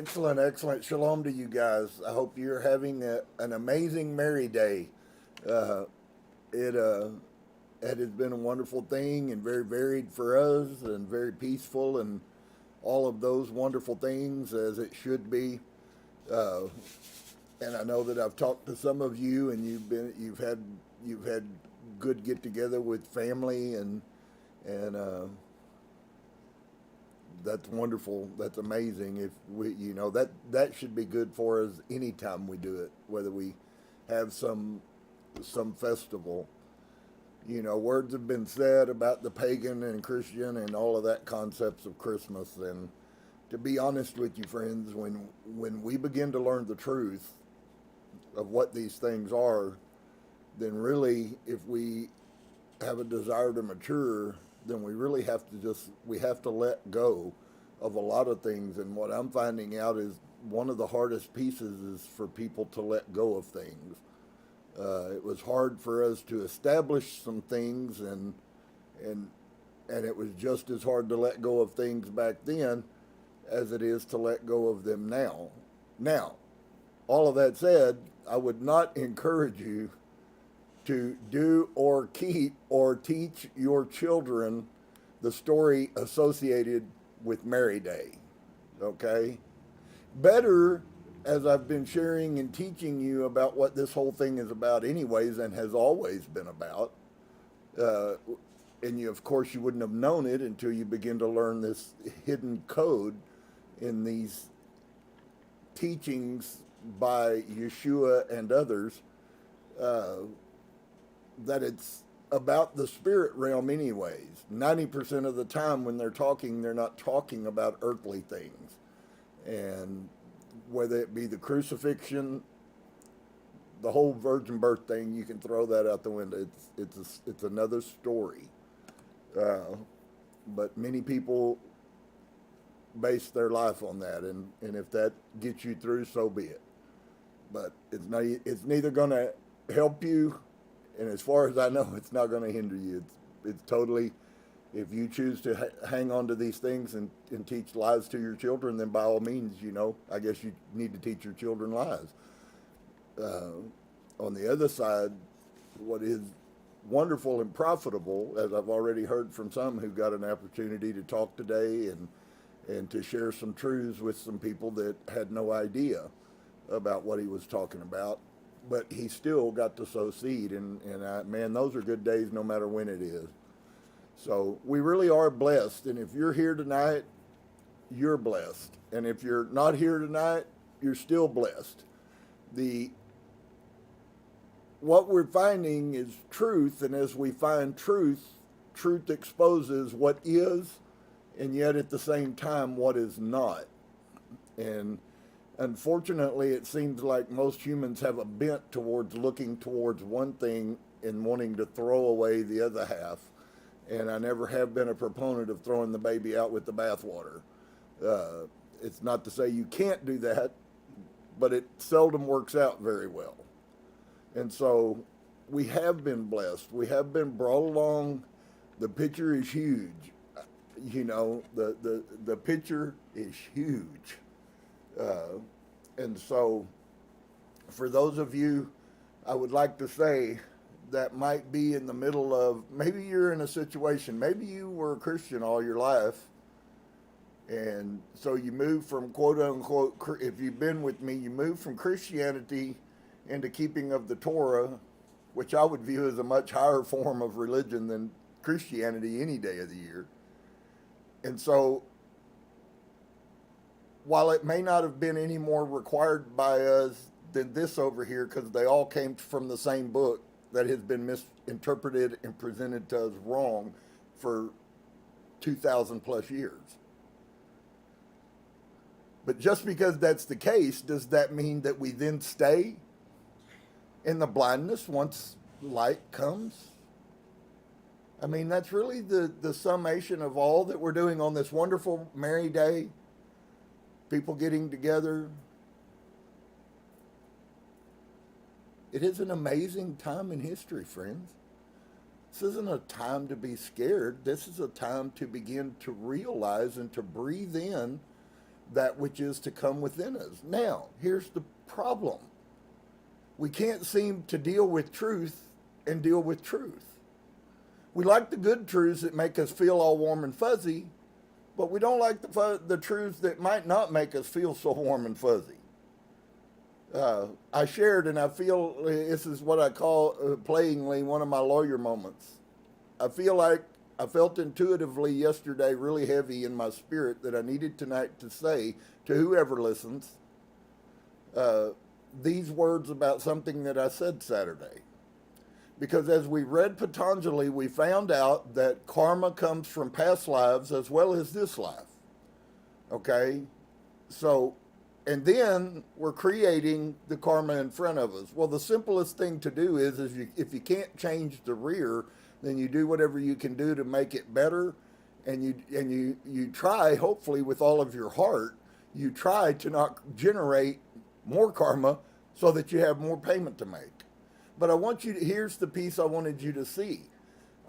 Excellent, excellent. Shalom to you guys. I hope you're having an amazing Merry Day. Uh, it it has been a wonderful thing and very varied for us and very peaceful and all of those wonderful things as it should be. Uh, and I know that I've talked to some of you and you've had good get together with family and that's wonderful. That's amazing. If we, that should be good for us anytime we do it, whether we have some festival. Words have been said about the pagan and Christian and all of that concepts of Christmas. And to be honest with you, friends, when we begin to learn the truth of what these things are, then really, if we have a desire to mature, then we really we have to let go of a lot of things. And what I'm finding out is one of the hardest pieces is for people to let go of things. It was hard for us to establish some things, and it was just as hard to let go of things back then as it is to let go of them now. Now, all of that said, I would not encourage you to do or keep or teach your children the story associated with Mary Day. Okay? Better, as I've been sharing and teaching you about what this whole thing is about anyways and has always been about, and of course you wouldn't have known it until you begin to learn this hidden code in these teachings by Yeshua and others, that it's about the spirit realm anyways. 90% of the time when they're talking, they're not talking about earthly things. And whether it be the crucifixion, the whole virgin birth thing, you can throw that out the window. It's another story. But many people base their life on that, and if that gets you through, so be it. But it's neither going to help you, and as far as I know, it's not going to hinder you. It's totally, if you choose to hang on to these things and teach lies to your children, then by all means, I guess you need to teach your children lies. On the other side, what is wonderful and profitable, as I've already heard from some who got an opportunity to talk today and to share some truths with some people that had no idea about what he was talking about, but he still got to sow seed, and man, those are good days no matter when it is. So we really are blessed, and if you're here tonight, you're blessed, and if you're not here tonight, you're still blessed. What we're finding is truth, and as we find truth, truth exposes what is, and yet at the same time what is not. And unfortunately, it seems like most humans have a bent towards looking towards one thing and wanting to throw away the other half. And I never have been a proponent of throwing the baby out with the bathwater. It's not to say you can't do that, but it seldom works out very well. And so we have been blessed. We have been brought along. The picture is huge. The picture is huge. And so for those of you, I would like to say, that might be in the middle of, maybe you're in a situation, maybe you were a Christian all your life, and so you moved from quote unquote, if you've been with me, you moved from Christianity into keeping of the Torah, which I would view as a much higher form of religion than Christianity any day of the year. And so while it may not have been any more required by us than this over here, because they all came from the same book that has been misinterpreted and presented to us wrong for 2,000 plus years. But just because that's the case, does that mean that we then stay in the blindness once light comes? I mean, that's really the summation of all that we're doing on this wonderful Merry Day. People getting together. It is an amazing time in history, friends. This isn't a time to be scared. This is a time to begin to realize and to breathe in that which is to come within us. Now, here's the problem. We can't seem to deal with truth and deal with truth. We like the good truths that make us feel all warm and fuzzy, but we don't like the truths that might not make us feel so warm and fuzzy. I shared, and I feel this is what I call playingly one of my lawyer moments. I felt intuitively yesterday really heavy in my spirit that I needed tonight to say to whoever listens these words about something that I said Saturday. Because as we read Patanjali, we found out that karma comes from past lives as well as this life. Okay? So, and then we're creating the karma in front of us. Well, the simplest thing to do is if you can't change the rear, then you do whatever you can do to make it better. And you try, hopefully with all of your heart, you try to not generate more karma so that you have more payment to make. But I want you to, here's the piece I wanted you to see.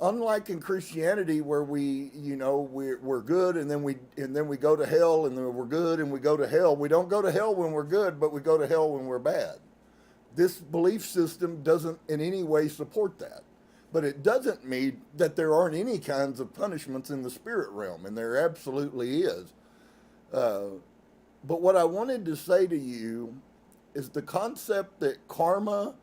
Unlike in Christianity where we're good and then we go to hell and then we're good and we go to hell. We don't go to hell when we're good, but we go to hell when we're bad. This belief system doesn't in any way support that. But it doesn't mean that there aren't any kinds of punishments in the spirit realm, and there absolutely is. But what I wanted to say to you is the concept that karma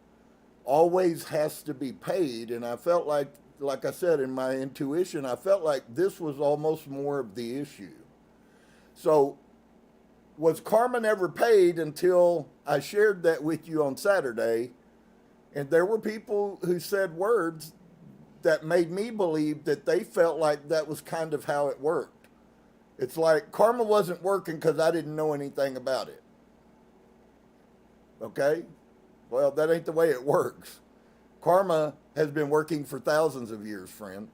always has to be paid, and I felt like I said in my intuition, I felt like this was almost more of the issue. So, was karma never paid until I shared that with you on Saturday, and there were people who said words that made me believe that they felt like that was kind of how it worked. It's like karma wasn't working because I didn't know anything about it. Okay? Well, that ain't the way it works. Karma has been working for thousands of years, friend.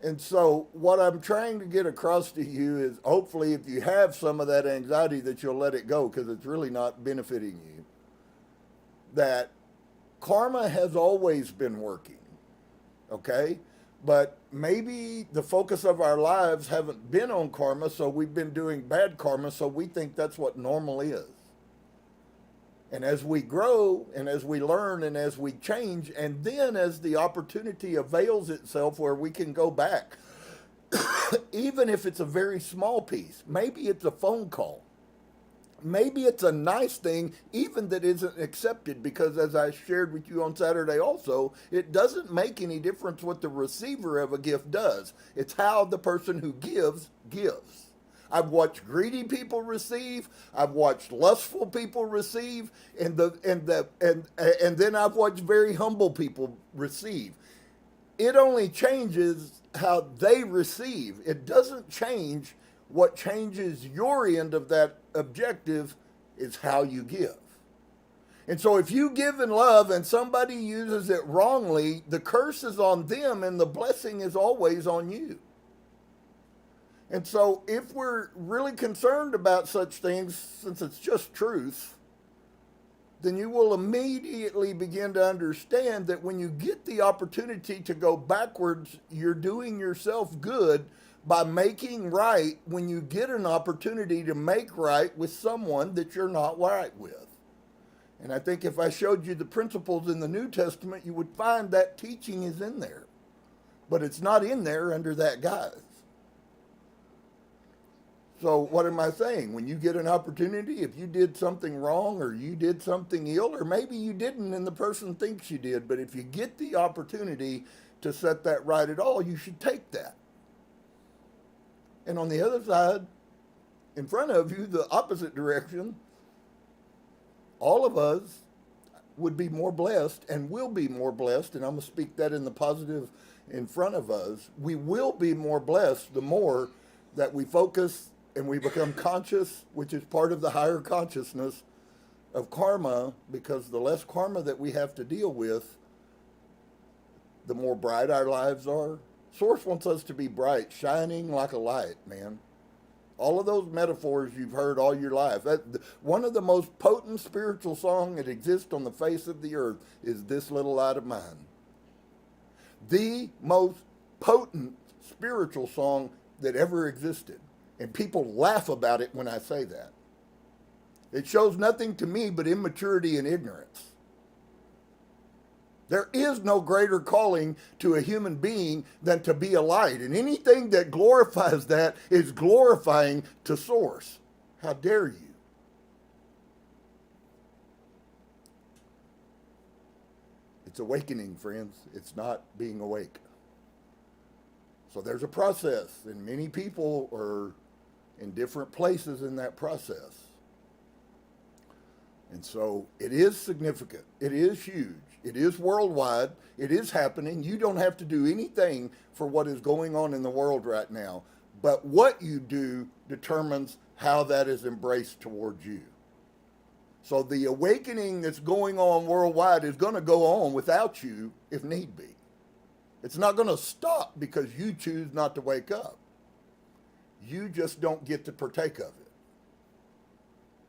And so what I'm trying to get across to you is hopefully if you have some of that anxiety that you'll let it go because it's really not benefiting you. That karma has always been working, okay? But maybe the focus of our lives haven't been on karma, so we've been doing bad karma, so we think that's what normal is. And as we grow, and as we learn, and as we change, and then as the opportunity avails itself where we can go back, even if it's a very small piece, maybe it's a phone call. Maybe it's a nice thing, even that isn't accepted, because as I shared with you on Saturday also, it doesn't make any difference what the receiver of a gift does. It's how the person who gives. I've watched greedy people receive. I've watched lustful people receive, and then I've watched very humble people receive. It only changes how they receive. It doesn't change. What changes your end of that objective is how you give. And so if you give in love and somebody uses it wrongly, the curse is on them and the blessing is always on you. And so if we're really concerned about such things, since it's just truth, then you will immediately begin to understand that when you get the opportunity to go backwards, you're doing yourself good by making right when you get an opportunity to make right with someone that you're not right with. And I think if I showed you the principles in the New Testament, you would find that teaching is in there. But it's not in there under that guise. So what am I saying? When you get an opportunity, if you did something wrong or you did something ill, or maybe you didn't and the person thinks you did, but if you get the opportunity to set that right at all, you should take that. And on the other side, in front of you, the opposite direction, all of us would be more blessed and will be more blessed, and I'm going to speak that in the positive in front of us. We will be more blessed the more that we focus and we become conscious, which is part of the higher consciousness of karma, because the less karma that we have to deal with, the more bright our lives are. Source wants us to be bright, shining like a light, man. All of those metaphors you've heard all your life. One of the most potent spiritual songs that exists on the face of the earth is This Little Light of Mine. The most potent spiritual song that ever existed. And people laugh about it when I say that. It shows nothing to me but immaturity and ignorance. There is no greater calling to a human being than to be a light. And anything that glorifies that is glorifying to source. How dare you? It's awakening, friends. It's not being awake. So there's a process, and many people are in different places in that process. And so it is significant. It is huge. It is worldwide. It is happening. You don't have to do anything for what is going on in the world right now. But what you do determines how that is embraced towards you. So the awakening that's going on worldwide is going to go on without you if need be. It's not going to stop because you choose not to wake up. You just don't get to partake of it.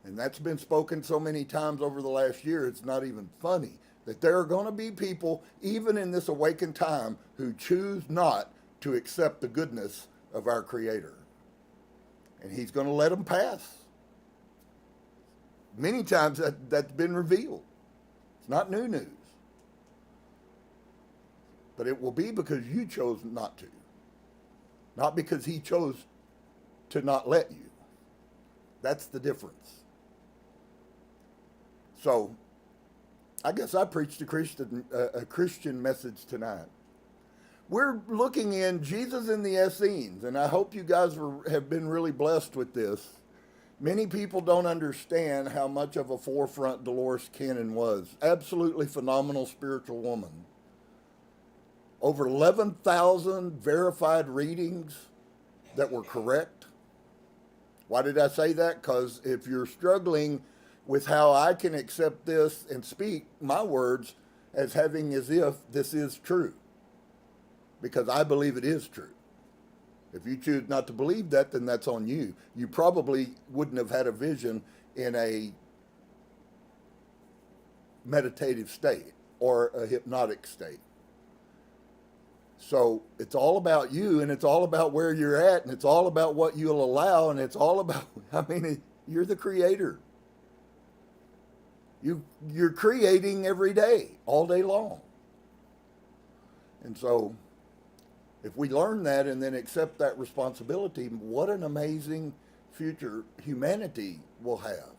And that's been spoken so many times over the last year, it's not even funny that there are going to be people, even in this awakened time, who choose not to accept the goodness of our Creator. And He's going to let them pass. Many times that's been revealed. It's not new news. But it will be because you chose not to. Not because He chose to not let you. That's the difference. So, I guess I preached a Christian message tonight. We're looking in Jesus in the Essenes, and I hope you guys have been really blessed with this. Many people don't understand how much of a forefront Dolores Cannon was. Absolutely phenomenal spiritual woman. Over 11,000 verified readings that were correct. Why did I say that? Because if you're struggling with how I can accept this and speak my words as having as if this is true, because I believe it is true. If you choose not to believe that, then that's on you. You probably wouldn't have had a vision in a meditative state or a hypnotic state. So it's all about you, and it's all about where you're at, and it's all about what you'll allow, and it's all about, you're the creator. You're creating every day, all day long. And so if we learn that and then accept that responsibility, what an amazing future humanity will have.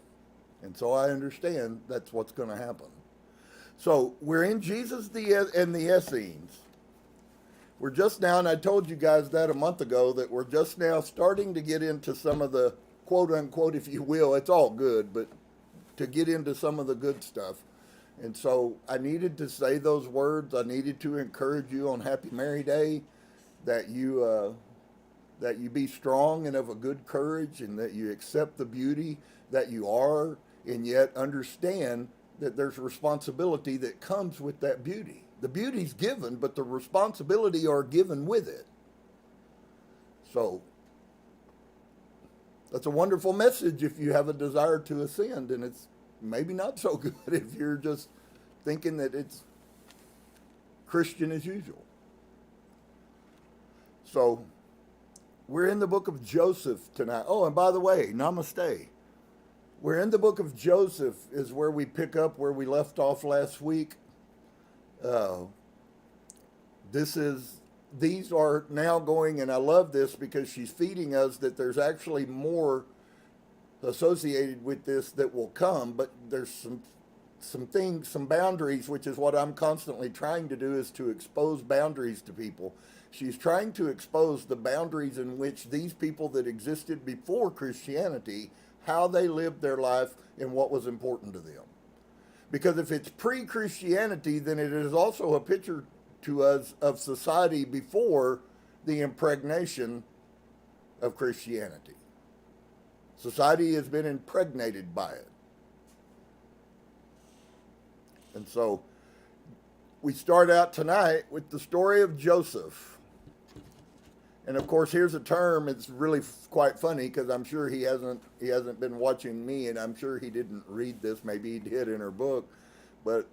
And so I understand that's what's going to happen. So we're in Jesus and the Essenes. We're just now, and I told you guys that a month ago, that we're just now starting to get into some of the quote unquote, if you will, it's all good, but to get into some of the good stuff. And so I needed to say those words. I needed to encourage you on Happy Mary Day that you be strong and of a good courage, and that you accept the beauty that you are, and yet understand that there's responsibility that comes with that beauty. The beauty's given, but the responsibility are given with it. So that's a wonderful message if you have a desire to ascend, and it's maybe not so good if you're just thinking that it's Christian as usual. So we're in the book of Joseph tonight. Oh, and by the way, namaste. We're in the book of Joseph, is where we pick up where we left off last week. These are now going, and I love this because she's feeding us that there's actually more associated with this that will come, but there's some things, some boundaries, which is what I'm constantly trying to do, is to expose boundaries to people. She's trying to expose the boundaries in which these people that existed before Christianity, how they lived their life and what was important to them. Because if it's pre-Christianity, then it is also a picture to us of society before the impregnation of Christianity. Society has been impregnated by it. And so we start out tonight with the story of Joseph. And of course, here's a term, it's really quite funny because I'm sure he hasn't been watching me, and I'm sure he didn't read this. Maybe he did in her book. But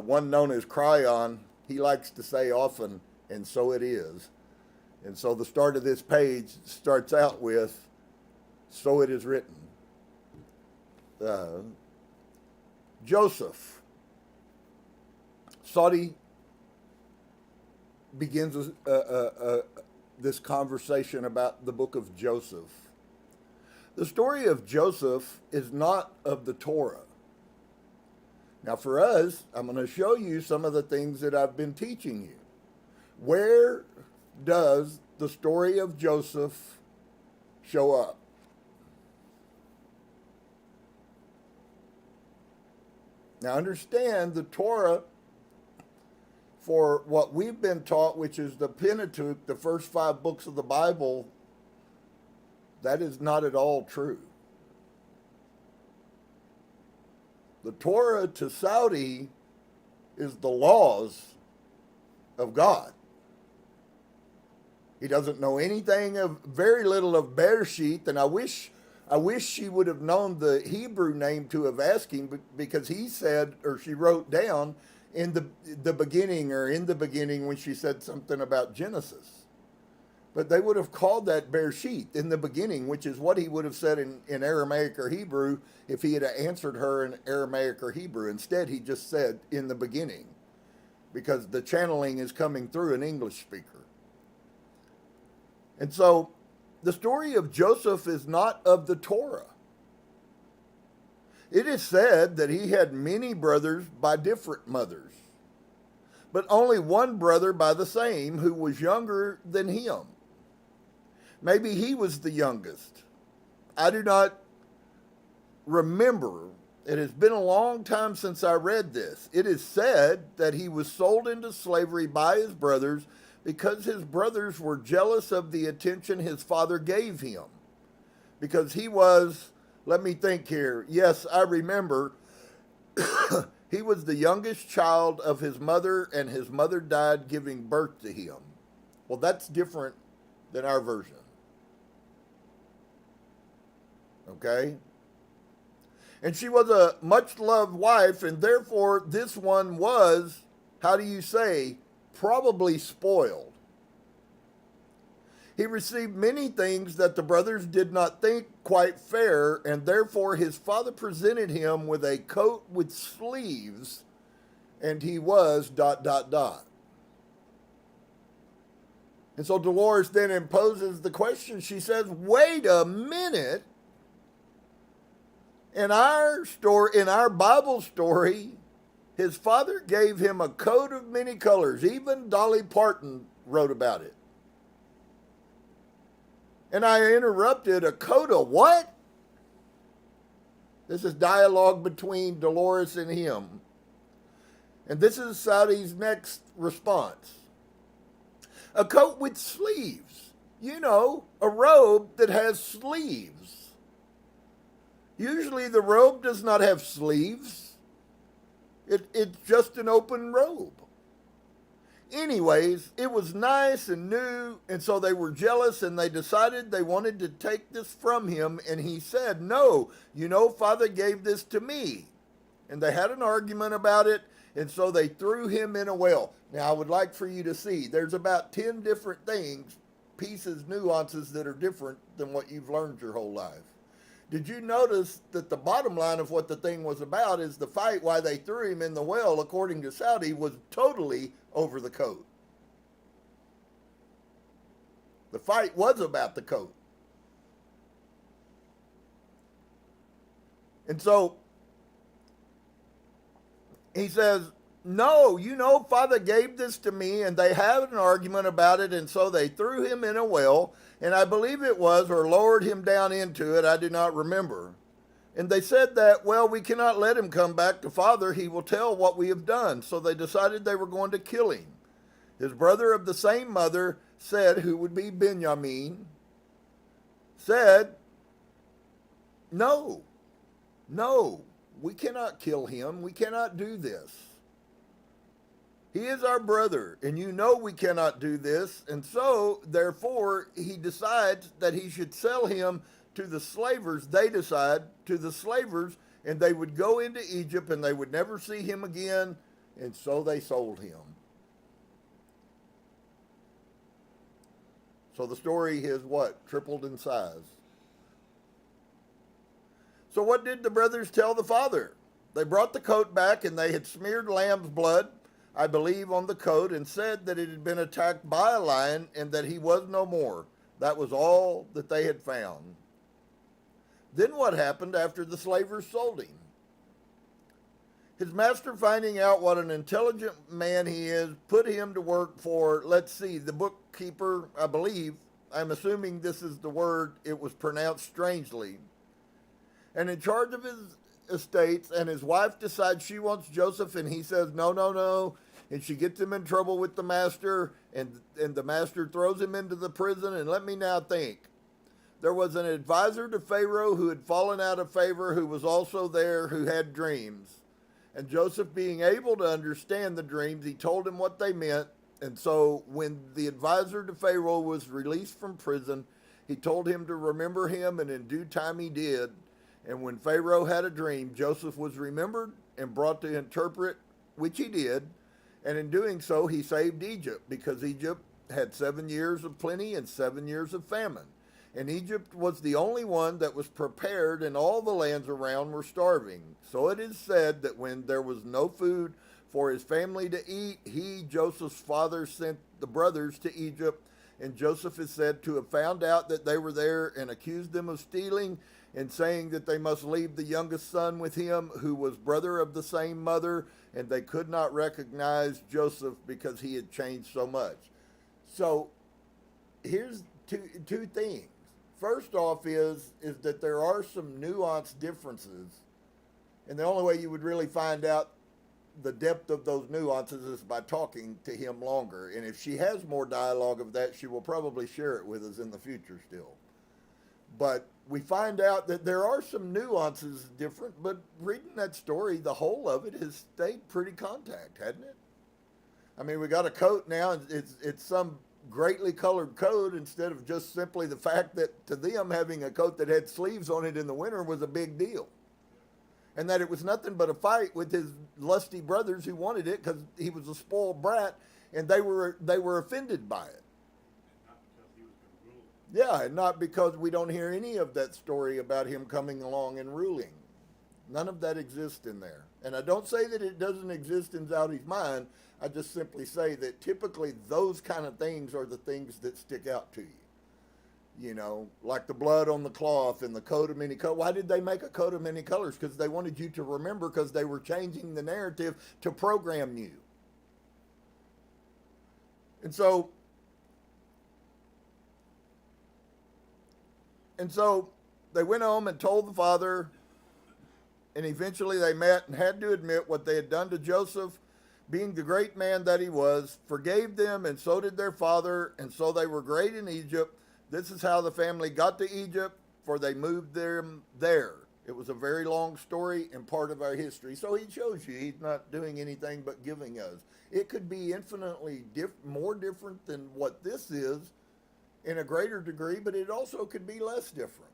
one known as Cryon, he likes to say often, and so it is. And so the start of this page starts out with, So it is written. Joseph. Saudi begins this conversation about the book of Joseph. The story of Joseph is not of the Torah. Now for us, I'm going to show you some of the things that I've been teaching you. Where does the story of Joseph show up? Now understand, the Torah, for what we've been taught, which is the Pentateuch, the first 5 books of the Bible, that is not at all true. The Torah to Saudi is the laws of God. He doesn't know anything of, very little of Bereshit, and I wish she would have known the Hebrew name to have asked him, because he said, or she wrote down, in the beginning, or in the beginning, when she said something about Genesis. But they would have called that Bereshit, in the beginning, which is what he would have said in Aramaic or Hebrew if he had answered her in Aramaic or Hebrew. Instead, he just said, in the beginning, because the channeling is coming through an English speaker. And so, the story of Joseph is not of the Torah. It is said that he had many brothers by different mothers, but only one brother by the same, who was younger than him. Maybe he was the youngest. I do not remember. It has been a long time since I read this. It is said that he was sold into slavery by his brothers because his brothers were jealous of the attention his father gave him. Because he was, let me think here. Yes, I remember. He was the youngest child of his mother, and his mother died giving birth to him. Well, that's different than our version. Okay? And she was a much-loved wife, and therefore this one was, how do you say, probably spoiled. He received many things that the brothers did not think quite fair, and therefore his father presented him with a coat with sleeves, and he was ... And so Dolores then imposes the question. She says, wait a minute. In our story, in our Bible story, his father gave him a coat of many colors. Even Dolly Parton wrote about it. And I interrupted, a coat of what? This is dialogue between Dolores and him. And this is Saudi's next response. A coat with sleeves. You know, a robe that has sleeves. Usually the robe does not have sleeves. It's just an open robe. Anyways, it was nice and new, and so they were jealous, and they decided they wanted to take this from him, and he said, no, you know, Father gave this to me. And they had an argument about it, and so they threw him in a well. Now, I would like for you to see, there's about 10 different things, pieces, nuances that are different than what you've learned your whole life. Did you notice that the bottom line of what the thing was about is the fight why they threw him in the well, according to Saudi, was totally over the coat. The fight was about the coat. And so he says, no, you know, Father gave this to me, and they had an argument about it, and so they threw him in a well, and I believe it was, or lowered him down into it, I do not remember. And they said that, well, we cannot let him come back to Father. He will tell what we have done. So they decided they were going to kill him. His brother of the same mother said, who would be Benjamin, said, no, we cannot kill him. We cannot do this. He is our brother, and you know we cannot do this. And so, therefore, he decides that he should sell him to the slavers. They decide to the slavers, and they would go into Egypt, and they would never see him again. And so they sold him. So the story has what? Tripled in size. So what did the brothers tell the father? They brought the coat back, and they had smeared lamb's blood, I believe, on the coat, and said that it had been attacked by a lion and that he was no more. That was all that they had found. Then what happened after the slavers sold him? His master, finding out what an intelligent man he is, put him to work for, let's see, the bookkeeper, I believe. I'm assuming this is the word, it was pronounced strangely. And in charge of his estates, and his wife decides she wants Joseph, and he says, no, no, no. And she gets him in trouble with the master, and the master throws him into the prison. And let me now think. There was an advisor to Pharaoh who had fallen out of favor, who was also there, who had dreams. And Joseph, being able to understand the dreams, he told him what they meant. And so when the advisor to Pharaoh was released from prison, he told him to remember him, and in due time he did. And when Pharaoh had a dream, Joseph was remembered and brought to interpret, which he did. And in doing so, he saved Egypt, because Egypt had 7 years of plenty and 7 years of famine. And Egypt was the only one that was prepared, and all the lands around were starving. So it is said that when there was no food for his family to eat, he, Joseph's father, sent the brothers to Egypt. And Joseph is said to have found out that they were there and accused them of stealing, and saying that they must leave the youngest son with him, who was brother of the same mother, and they could not recognize Joseph because he had changed so much. So here's two things. First off is that there are some nuanced differences, and the only way you would really find out the depth of those nuances is by talking to him longer. And if she has more dialogue of that, she will probably share it with us in the future still. But we find out that there are some nuances different, but reading that story, the whole of it has stayed pretty contact, hasn't it? I mean, we got a coat now, and it's some greatly colored coat, instead of just simply the fact that to them having a coat that had sleeves on it in the winter was a big deal. And that it was nothing but a fight with his lusty brothers who wanted it because he was a spoiled brat, and they were offended by it. Yeah, and not because we don't hear any of that story about him coming along and ruling. None of that exists in there. And I don't say that it doesn't exist in Zaudi's mind. I just simply say that typically those kind of things are the things that stick out to you. You know, like the blood on the cloth and the coat of many colors. Why did they make a coat of many colors? Because they wanted you to remember, because they were changing the narrative to program you. And so they went home and told the father, and eventually they met and had to admit what they had done to Joseph, being the great man that he was, forgave them, and so did their father, and so they were great in Egypt. This is how the family got to Egypt, for they moved them there. It was a very long story and part of our history. So he shows you he's not doing anything but giving us. It could be infinitely more different than what this is in a greater degree, but it also could be less different.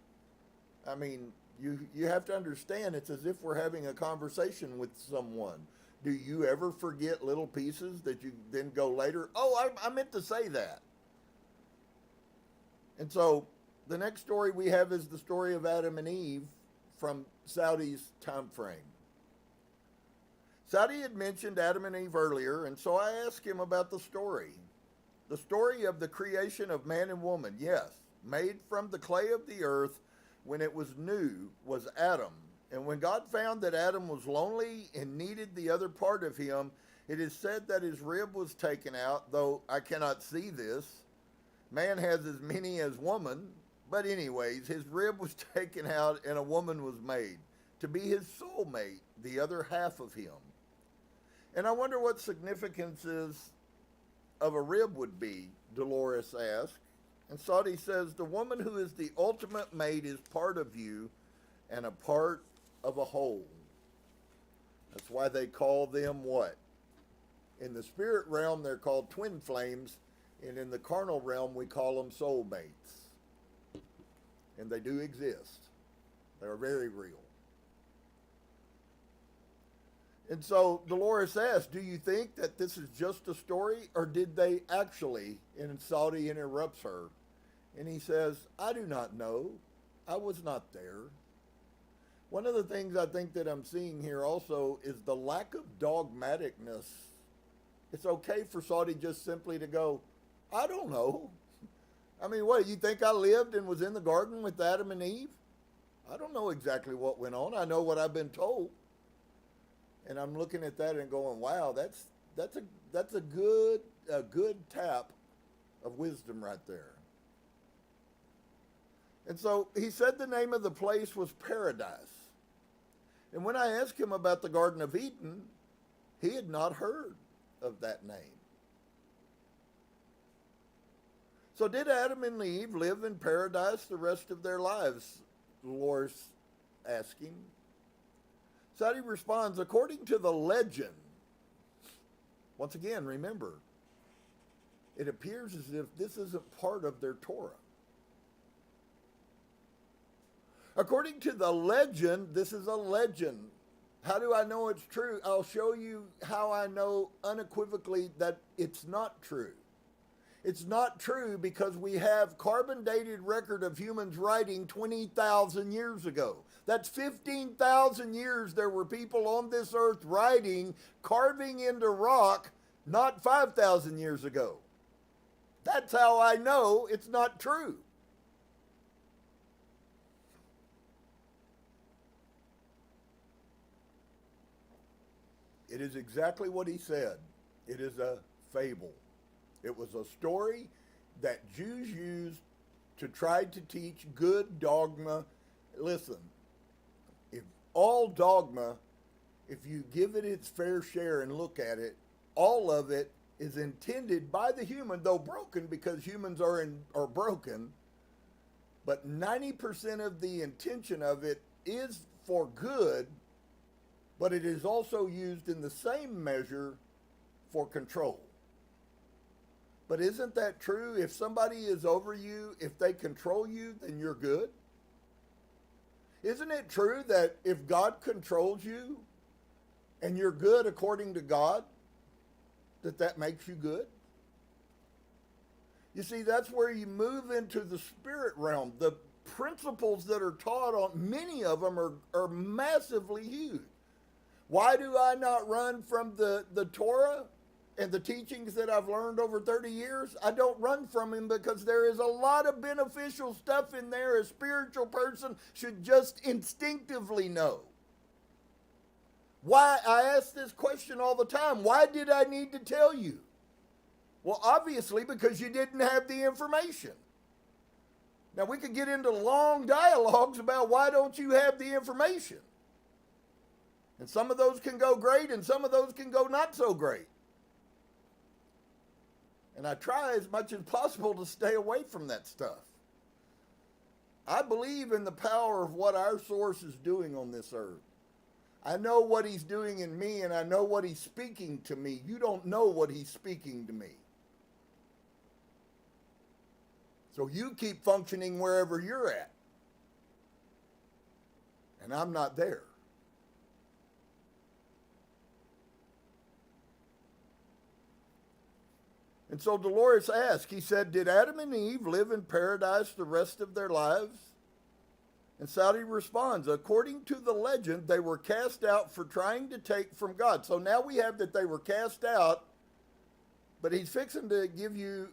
I mean, you have to understand, it's as if we're having a conversation with someone. Do you ever forget little pieces that you then go later, oh, I meant to say that? And so the next story we have is the story of Adam and Eve from Zaudi's time frame. Zaudi had mentioned Adam and Eve earlier, and so I asked him about the story. The story of the creation of man and woman, yes, made from the clay of the earth when it was new, was Adam. And when God found that Adam was lonely and needed the other part of him, it is said that his rib was taken out, though I cannot see this. Man has as many as woman, but anyways, his rib was taken out and a woman was made to be his soulmate, the other half of him. And I wonder what significance is of a rib would be, Dolores asked. And Zaudi says, the woman who is the ultimate mate is part of you and a part of a whole. That's why they call them what? In the spirit realm, they're called twin flames, and in the carnal realm, we call them soulmates. And they do exist. They're very real. And so Dolores asked, do you think that this is just a story, or did they actually? And Zaudi interrupts her, and he says, I do not know. I was not there. One of the things I think that I'm seeing here also is the lack of dogmaticness. It's okay for Saudi just simply to go, I don't know. I mean, what, you think I lived and was in the garden with Adam and Eve? I don't know exactly what went on. I know what I've been told. And I'm looking at that and going, wow, that's a good tap of wisdom right there. And so he said the name of the place was Paradise. And when I asked him about the Garden of Eden, he had not heard of that name. So did Adam and Eve live in paradise the rest of their lives? Dolores asking. Saudi responds, according to the legend, once again, remember, it appears as if this isn't part of their Torah. According to the legend, this is a legend. How do I know it's true? I'll show you how I know unequivocally that it's not true. It's not true because we have carbon-dated record of humans writing 20,000 years ago. That's 15,000 years there were people on this earth writing, carving into rock, not 5,000 years ago. That's how I know it's not true. It is exactly what he said. It is a fable. It was a story that Jews used to try to teach good dogma. Listen, if all dogma, if you give it its fair share and look at it, all of it is intended by the human, though broken because humans are broken, but 90% of the intention of it is for good, but it is also used in the same measure for control. But isn't that true? If somebody is over you, if they control you, then you're good? Isn't it true that if God controls you and you're good according to God, that makes you good? You see, that's where you move into the spirit realm. The principles that are taught on, many of them are massively huge. Why do I not run from the Torah and the teachings that I've learned over 30 years? I don't run from him because there is a lot of beneficial stuff in there a spiritual person should just instinctively know. Why? I ask this question all the time. Why did I need to tell you? Well, obviously because you didn't have the information. Now we could get into long dialogues about why don't you have the information. And some of those can go great and some of those can go not so great. And I try as much as possible to stay away from that stuff. I believe in the power of what our source is doing on this earth. I know what he's doing in me and I know what he's speaking to me. You don't know what he's speaking to me. So you keep functioning wherever you're at. And I'm not there. And so Dolores asked, he said, did Adam and Eve live in paradise the rest of their lives? And Saudi responds, according to the legend, they were cast out for trying to take from God. So now we have that they were cast out, but he's fixing to give you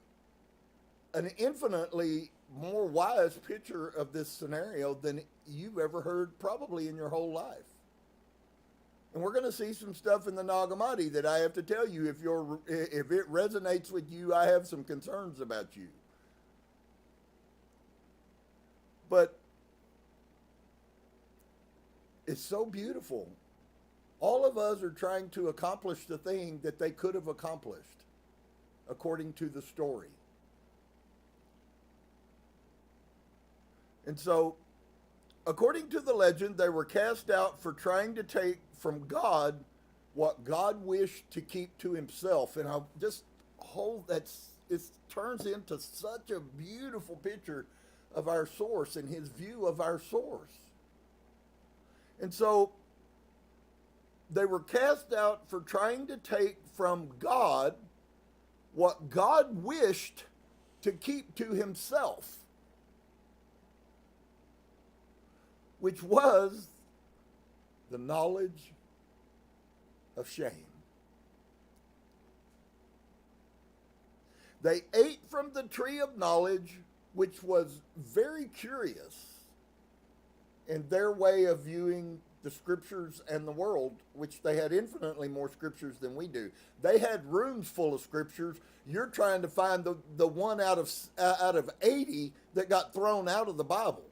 an infinitely more wise picture of this scenario than you've ever heard probably in your whole life. And we're going to see some stuff in the Nag Hammadi that I have to tell you, if it resonates with you, I have some concerns about you. But it's so beautiful. All of us are trying to accomplish the thing that they could have accomplished, according to the story. And so, according to the legend, they were cast out for trying to take from God what God wished to keep to himself. And I'll just hold that. It turns into such a beautiful picture of our source and his view of our source. And so they were cast out for trying to take from God what God wished to keep to himself, which was the knowledge of shame. They ate from the tree of knowledge, which was very curious in their way of viewing the scriptures and the world, which they had infinitely more scriptures than we do. They had rooms full of scriptures. You're trying to find the one out of 80 that got thrown out of the Bible.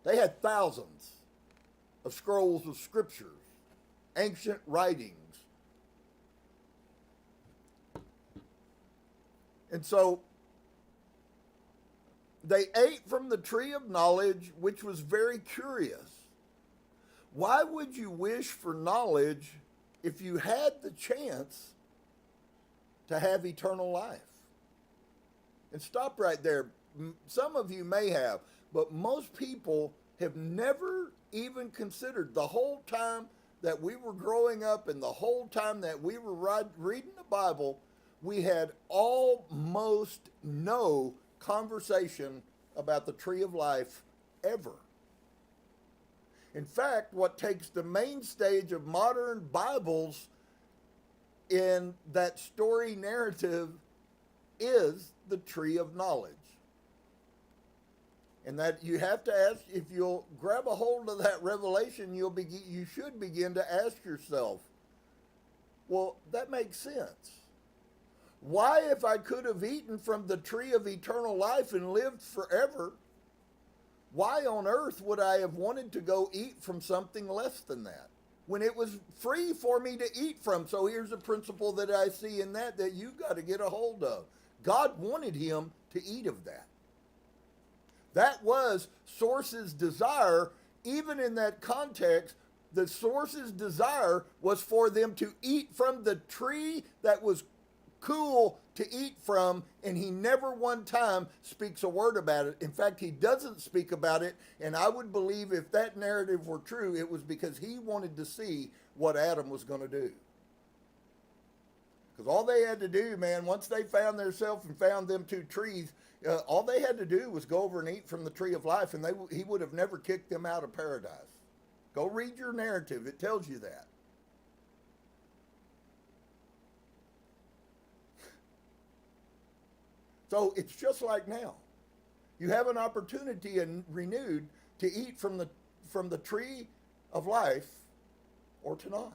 They had thousands of scrolls of scriptures, ancient writings. And so they ate from the tree of knowledge, which was very curious. Why would you wish for knowledge if you had the chance to have eternal life? And stop right there. Some of you may have, but most people have never even considered the whole time that we were growing up and the whole time that we were reading the Bible, we had almost no conversation about the tree of life ever. In fact, what takes the main stage of modern Bibles in that story narrative is the tree of knowledge. And that you have to ask, if you'll grab a hold of that revelation, you should begin to ask yourself, well, that makes sense. Why, if I could have eaten from the tree of eternal life and lived forever, why on earth would I have wanted to go eat from something less than that when it was free for me to eat from? So here's a principle that I see in that you got to get a hold of. God wanted him to eat of that. That was Source's desire. Even in that context, the Source's desire was for them to eat from the tree that was cool to eat from, and he never one time speaks a word about it. In fact, he doesn't speak about it, and I would believe if that narrative were true, it was because he wanted to see what Adam was going to do. Because all they had to do, man, once they found themselves and found them two trees, all they had to do was go over and eat from the tree of life, and he would have never kicked them out of paradise. Go read your narrative. It tells you that. So it's just like now. You have an opportunity and renewed to eat from the tree of life or to not.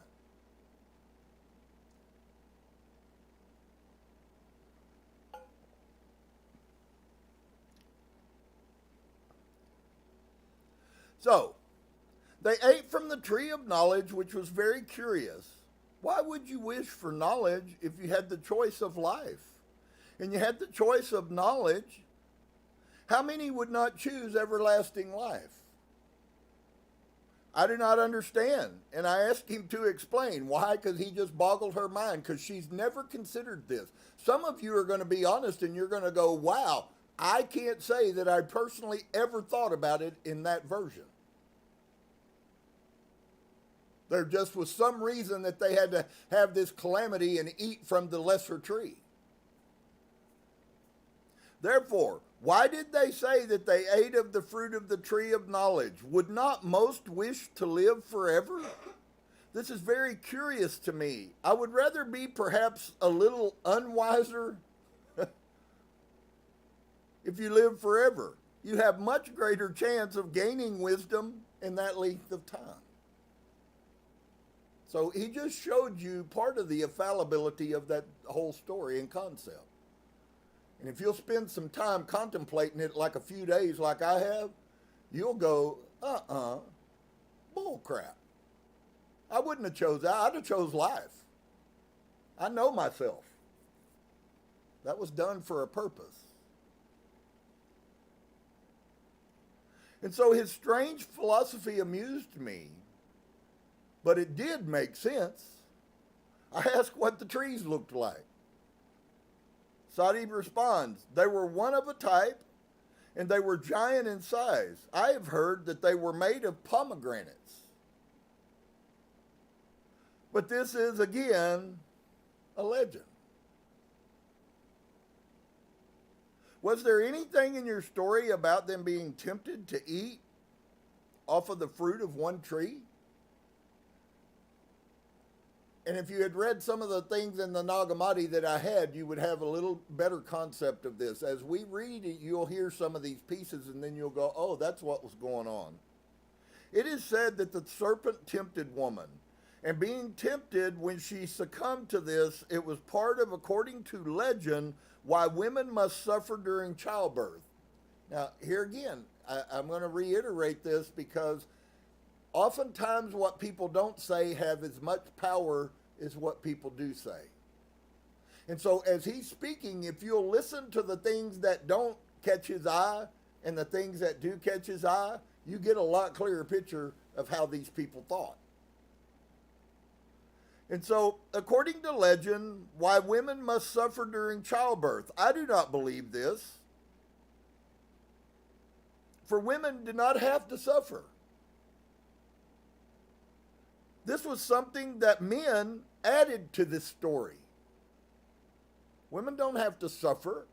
So, they ate from the tree of knowledge, which was very curious. Why would you wish for knowledge if you had the choice of life? And you had the choice of knowledge, how many would not choose everlasting life? I do not understand. And I asked him to explain. Why? Because he just boggled her mind, because she's never considered this. Some of you are going to be honest and you're going to go, wow, I can't say that I personally ever thought about it in that version. There just was some reason that they had to have this calamity and eat from the lesser tree. Therefore, why did they say that they ate of the fruit of the tree of knowledge? Would not most wish to live forever? This is very curious to me. I would rather be perhaps a little unwiser if you live forever. You have much greater chance of gaining wisdom in that length of time. So he just showed you part of the infallibility of that whole story and concept. And if you'll spend some time contemplating it like a few days like I have, you'll go, bull crap. I wouldn't have chose that. I'd have chose life. I know myself. That was done for a purpose. And so his strange philosophy amused me, but it did make sense. I asked what the trees looked like. Sadi responds, they were one of a type, and they were giant in size. I have heard that they were made of pomegranates. But this is, again, a legend. Was there anything in your story about them being tempted to eat off of the fruit of one tree? And if you had read some of the things in the Nag Hammadi that I had, you would have a little better concept of this. As we read it, you'll hear some of these pieces, and then you'll go, oh, that's what was going on. It is said that the serpent tempted woman. And being tempted, when she succumbed to this, it was part of, according to legend, why women must suffer during childbirth. Now, here again, I'm going to reiterate this because oftentimes what people don't say have as much power as what people do say. And so as he's speaking, if you'll listen to the things that don't catch his eye and the things that do catch his eye, you get a lot clearer picture of how these people thought. And so, according to legend, why women must suffer during childbirth. I do not believe this. For women did not have to suffer. This was something that men added to this story. Women don't have to suffer.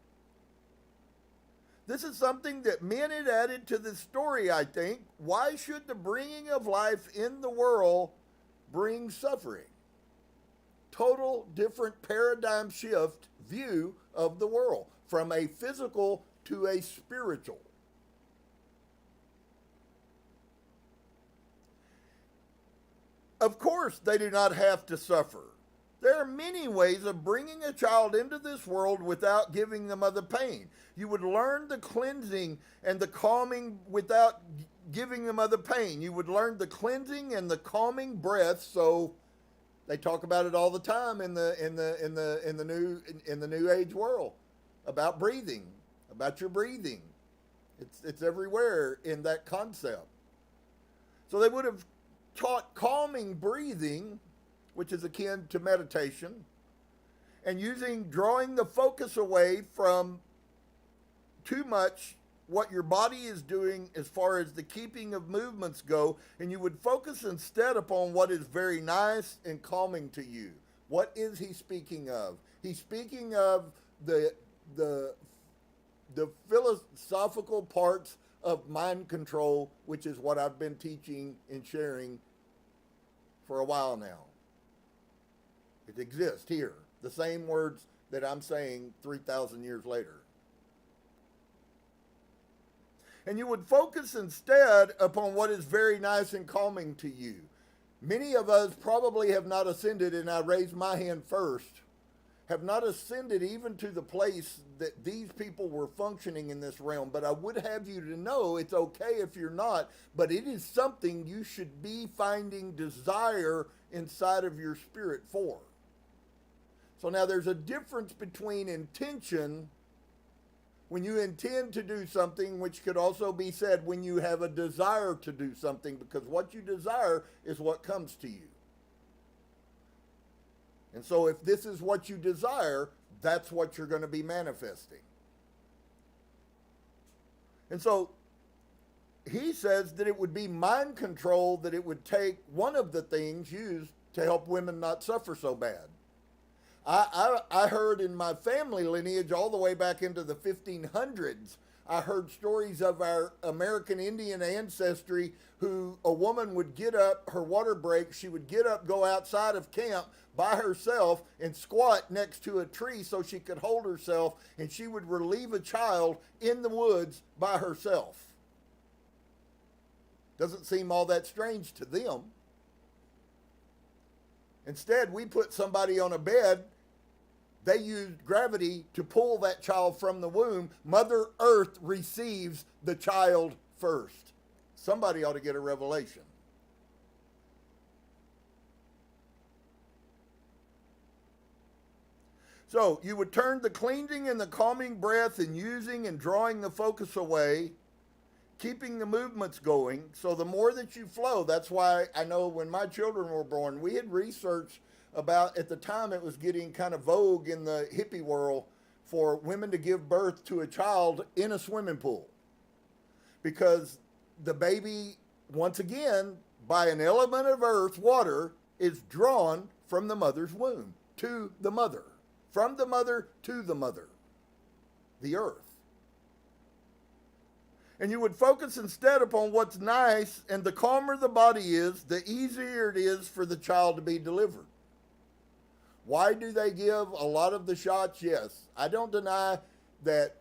This is something that men had added to this story, I think. Why should the bringing of life in the world bring suffering? Total different paradigm shift view of the world, from a physical to a spiritual. Of course, they do not have to suffer. There are many ways of bringing a child into this world without giving them other pain. You would learn the cleansing and the calming without giving them other pain. You would learn the cleansing and the calming breath. So they talk about it all the time in the new age world about breathing, about your breathing. It's everywhere in that concept. So they would have taught calming breathing, which is akin to meditation, and drawing the focus away from too much what your body is doing as far as the keeping of movements go, and you would focus instead upon what is very nice and calming to you. What is he speaking of? He's speaking of the philosophical parts of mind control, which is what I've been teaching and sharing for a while now. It exists here. The same words that I'm saying 3,000 years later. And you would focus instead upon what is very nice and calming to you. Many of us probably have not ascended, and I raise my hand first, have not ascended even to the place that these people were functioning in this realm. But I would have you to know it's okay if you're not, but it is something you should be finding desire inside of your spirit for. So now there's a difference between intention, when you intend to do something, which could also be said when you have a desire to do something, because what you desire is what comes to you. And so if this is what you desire, that's what you're going to be manifesting. And so he says that it would be mind control, that it would take one of the things used to help women not suffer so bad. I heard in my family lineage all the way back into the 1500s, I heard stories of our American Indian ancestry who a woman would get up, her water break, she would get up, go outside of camp by herself and squat next to a tree so she could hold herself, and she would relieve a child in the woods by herself. Doesn't seem all that strange to them. Instead, we put somebody on a bed. They used gravity to pull that child from the womb. Mother Earth receives the child first. Somebody ought to get a revelation. So you would turn the cleansing and the calming breath and using and drawing the focus away, keeping the movements going. So the more that you flow, that's why I know when my children were born, we had researched about, at the time it was getting kind of vogue in the hippie world for women to give birth to a child in a swimming pool. Because the baby, once again, by an element of earth, water, is drawn from the mother's womb to the mother. From the mother to the mother, the earth. And you would focus instead upon what's nice, and the calmer the body is, the easier it is for the child to be delivered. Why do they give a lot of the shots? Yes. I don't deny that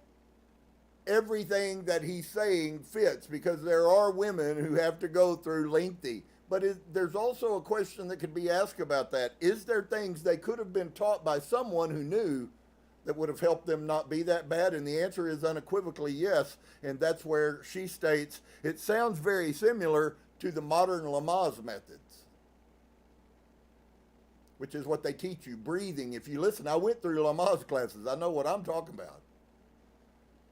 everything that he's saying fits, because there are women who have to go through lengthy. But there's also a question that could be asked about that. Is there things they could have been taught by someone who knew that would have helped them not be that bad? And the answer is unequivocally yes. And that's where she states, it sounds very similar to the modern Lamaze methods, which is what they teach you, breathing. If you listen, I went through Lamaze classes. I know what I'm talking about.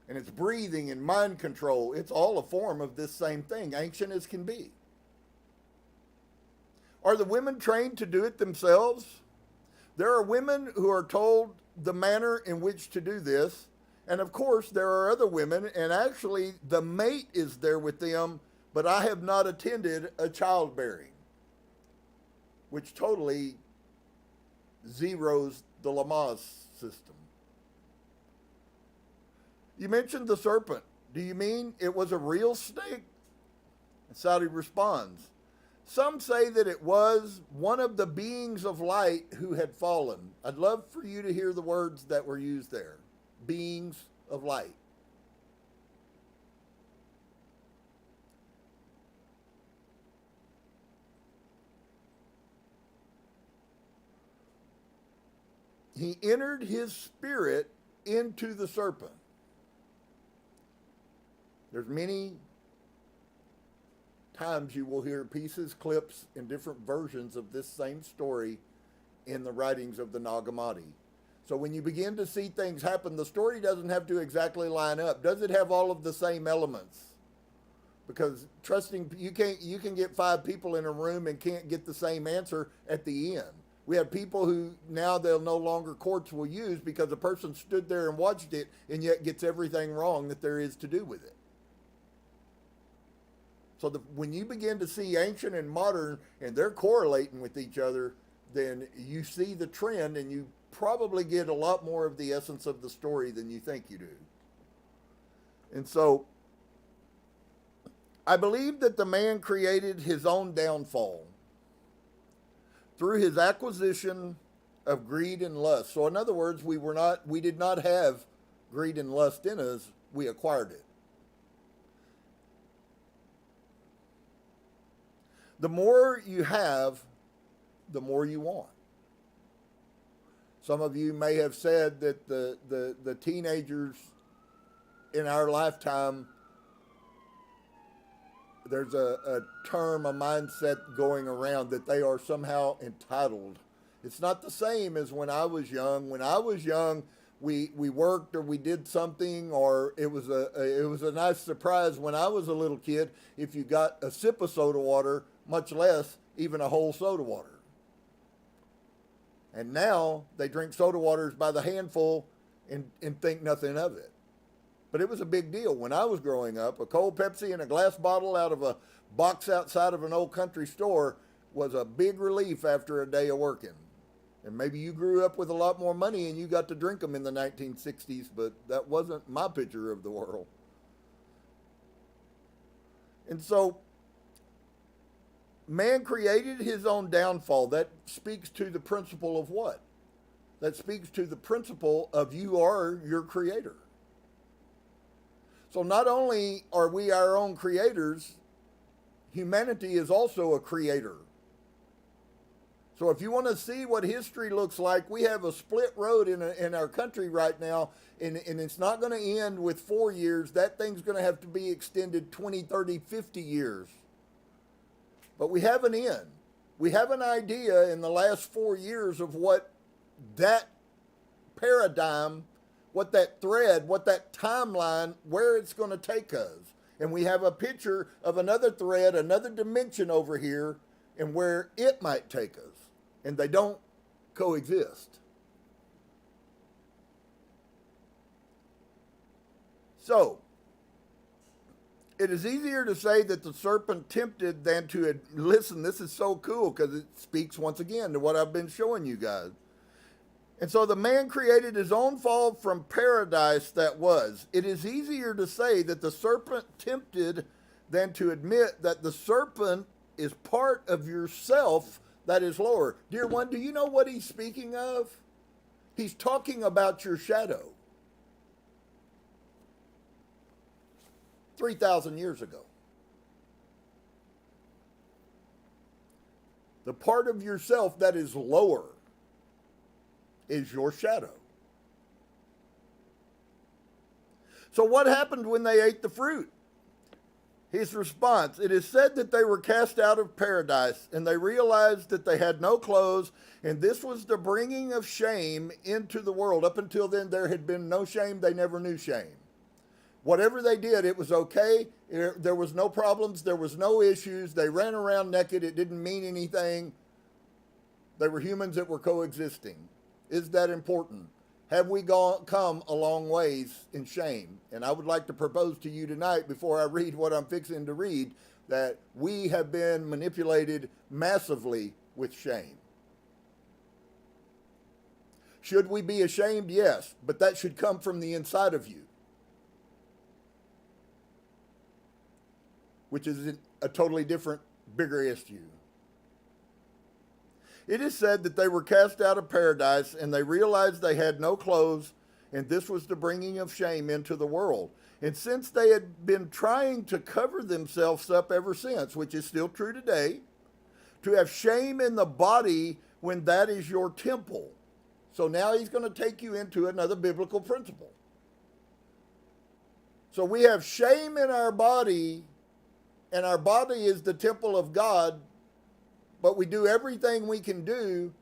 And it's breathing and mind control. It's all a form of this same thing, ancient as can be. Are the women trained to do it themselves? There are women who are told the manner in which to do this. And of course, there are other women, and actually the mate is there with them, but I have not attended a childbearing, which totally zeroes the Lamaze system. You mentioned the serpent. Do you mean it was a real snake? And Saudi responds, some say that it was one of the beings of light who had fallen. I'd love for you to hear the words that were used there. Beings of light. He entered his spirit into the serpent. There's many times you will hear pieces, clips, and different versions of this same story in the writings of the Nag Hammadi. So when you begin to see things happen, the story doesn't have to exactly line up. Does it have all of the same elements? Because trusting, you can get 5 people in a room and can't get the same answer at the end. We have people who now they'll no longer courts will use because a person stood there and watched it and yet gets everything wrong that there is to do with it. So when you begin to see ancient and modern and they're correlating with each other, then you see the trend and you probably get a lot more of the essence of the story than you think you do. And so I believe that the man created his own downfall through his acquisition of greed and lust. So in other words, we did not have greed and lust in us, we acquired it. The more you have, the more you want. Some of you may have said that the teenagers in our lifetime, there's a term, a mindset going around that they are somehow entitled. It's not the same as when I was young. When I was young, we worked or we did something, or it was a nice surprise when I was a little kid if you got a sip of soda water, much less even a whole soda water. And now they drink soda waters by the handful and think nothing of it. But it was a big deal. When I was growing up, a cold Pepsi and a glass bottle out of a box outside of an old country store was a big relief after a day of working. And maybe you grew up with a lot more money and you got to drink them in the 1960s, but that wasn't my picture of the world. And so man created his own downfall. That speaks to the principle of what? That speaks to the principle of you are your creator. So not only are we our own creators, humanity is also a creator. So if you want to see what history looks like, we have a split road in our country right now, and it's not going to end with 4 years. That thing's going to have to be extended 20, 30, 50 years. But we have an end. We have an idea in the last 4 years of what that paradigm, what that thread, what that timeline, where it's going to take us. And we have a picture of another thread, another dimension over here, and where it might take us. And they don't coexist. So, it is easier to say that the serpent tempted than to listen. This is so cool because it speaks once again to what I've been showing you guys. And so the man created his own fall from paradise that was. It is easier to say that the serpent tempted than to admit that the serpent is part of yourself that is lower. Dear one, do you know what he's speaking of? He's talking about your shadow. 3,000 years ago. The part of yourself that is lower is your shadow. So what happened when they ate the fruit? His response, it is said that they were cast out of paradise, and they realized that they had no clothes, and this was the bringing of shame into the world. Up until then, there had been no shame. They never knew shame. Whatever they did, it was okay. There was no problems. There was no issues. They ran around naked. It didn't mean anything. They were humans that were coexisting. Is that important? Have we come a long ways in shame? And I would like to propose to you tonight, before I read what I'm fixing to read, that we have been manipulated massively with shame. Should we be ashamed? Yes, but that should come from the inside of you, which is a totally different, bigger issue. It is said that they were cast out of paradise, and they realized they had no clothes, and this was the bringing of shame into the world. And since they had been trying to cover themselves up ever since, which is still true today, to have shame in the body when that is your temple. So now he's going to take you into another biblical principle. So we have shame in our body, and our body is the temple of God, but we do everything we can do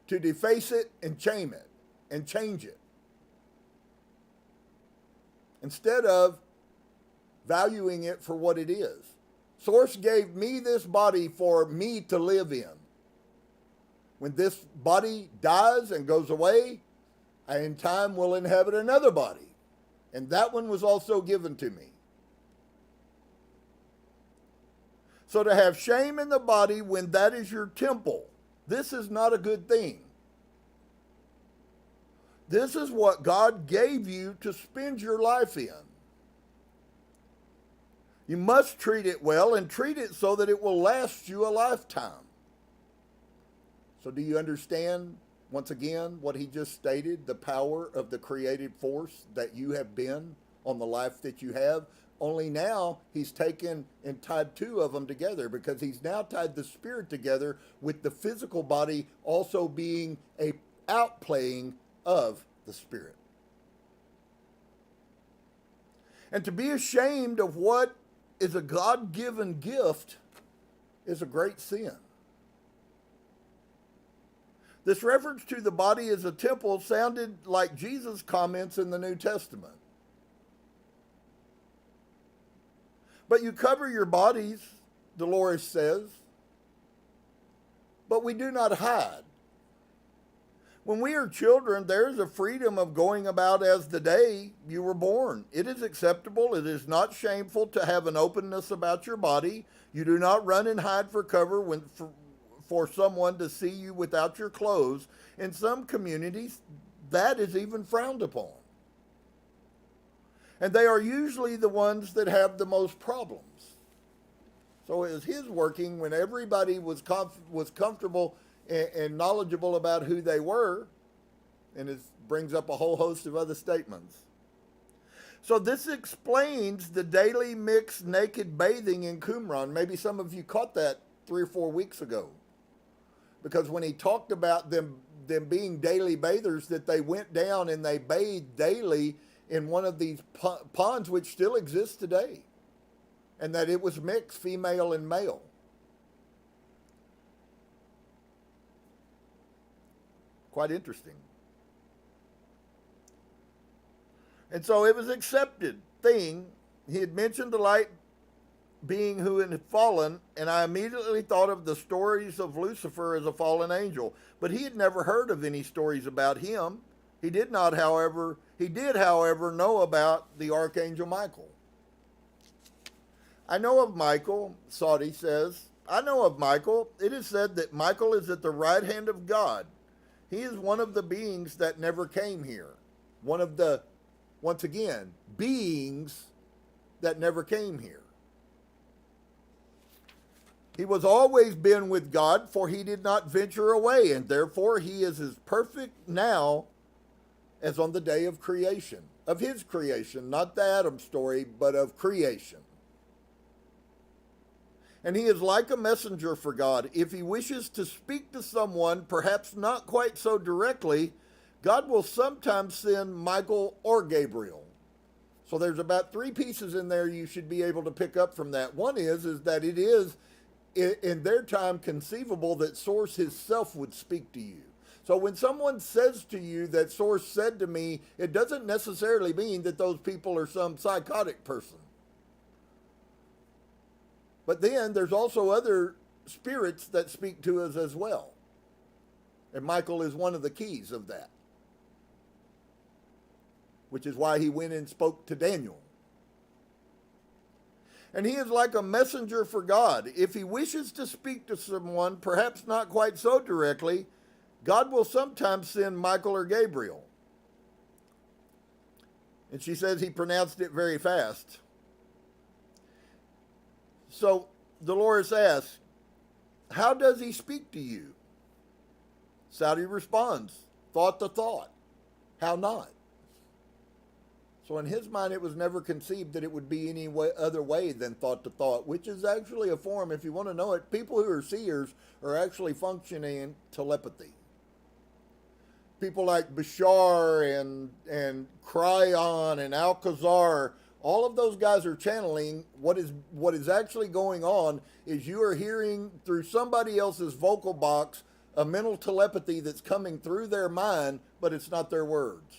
to deface it and shame it and change it, instead of valuing it for what it is. Source gave me this body for me to live in. When this body dies and goes away, I in time will inhabit another body. And that one was also given to me. So to have shame in the body when that is your temple, this is not a good thing. This is what God gave you to spend your life in. You must treat it well, and treat it so that it will last you a lifetime. So do you understand, once again, what he just stated, the power of the creative force that you have been on the life that you have? Only now he's taken and tied two of them together, because he's now tied the spirit together with the physical body also being a outplaying of the spirit. And to be ashamed of what is a God-given gift is a great sin. This reference to the body as a temple sounded like Jesus' comments in the New Testament. But you cover your bodies, Dolores says, but we do not hide. When we are children, there is a freedom of going about as the day you were born. It is acceptable. It is not shameful to have an openness about your body. You do not run and hide for cover for someone to see you without your clothes. In some communities, that is even frowned upon. And they are usually the ones that have the most problems. So it was his working when everybody was comfortable and knowledgeable about who they were, and it brings up a whole host of other statements. So this explains the daily mixed naked bathing in Qumran. Maybe some of you caught that 3 or 4 weeks ago, because when he talked about them being daily bathers, that they went down and they bathed daily in one of these ponds which still exists today, and that it was mixed, female and male. Quite interesting. And so it was an accepted thing. He had mentioned the light being who had fallen, and I immediately thought of the stories of Lucifer as a fallen angel. But he had never heard of any stories about him. He did, however, know about the Archangel Michael. I know of Michael, Saudi says. I know of Michael. It is said that Michael is at the right hand of God. He is one of the beings that never came here. One of the, once again, beings that never came here. He was always been with God, for he did not venture away, and therefore he is as perfect now as on the day of creation, of his creation, not the Adam story, but of creation. And he is like a messenger for God. If he wishes to speak to someone, perhaps not quite so directly, God will sometimes send Michael or Gabriel. So there's about 3 pieces in there you should be able to pick up from that. One is that it is, in their time, conceivable that Source himself would speak to you. So when someone says to you that Source said to me, it doesn't necessarily mean that those people are some psychotic person. But then there's also other spirits that speak to us as well. And Michael is one of the keys of that, which is why he went and spoke to Daniel. And he is like a messenger for God. If he wishes to speak to someone, perhaps not quite so directly, God will sometimes send Michael or Gabriel. And she says he pronounced it very fast. So Dolores asks, how does he speak to you? Saudi responds, thought to thought. How not? So in his mind, it was never conceived that it would be any other way than thought to thought, which is actually a form, if you want to know it, people who are seers are actually functioning in telepathy. People like Bashar and Cryon and Alcazar, all of those guys are channeling. What is actually going on is you are hearing through somebody else's vocal box a mental telepathy that's coming through their mind, but it's not their words.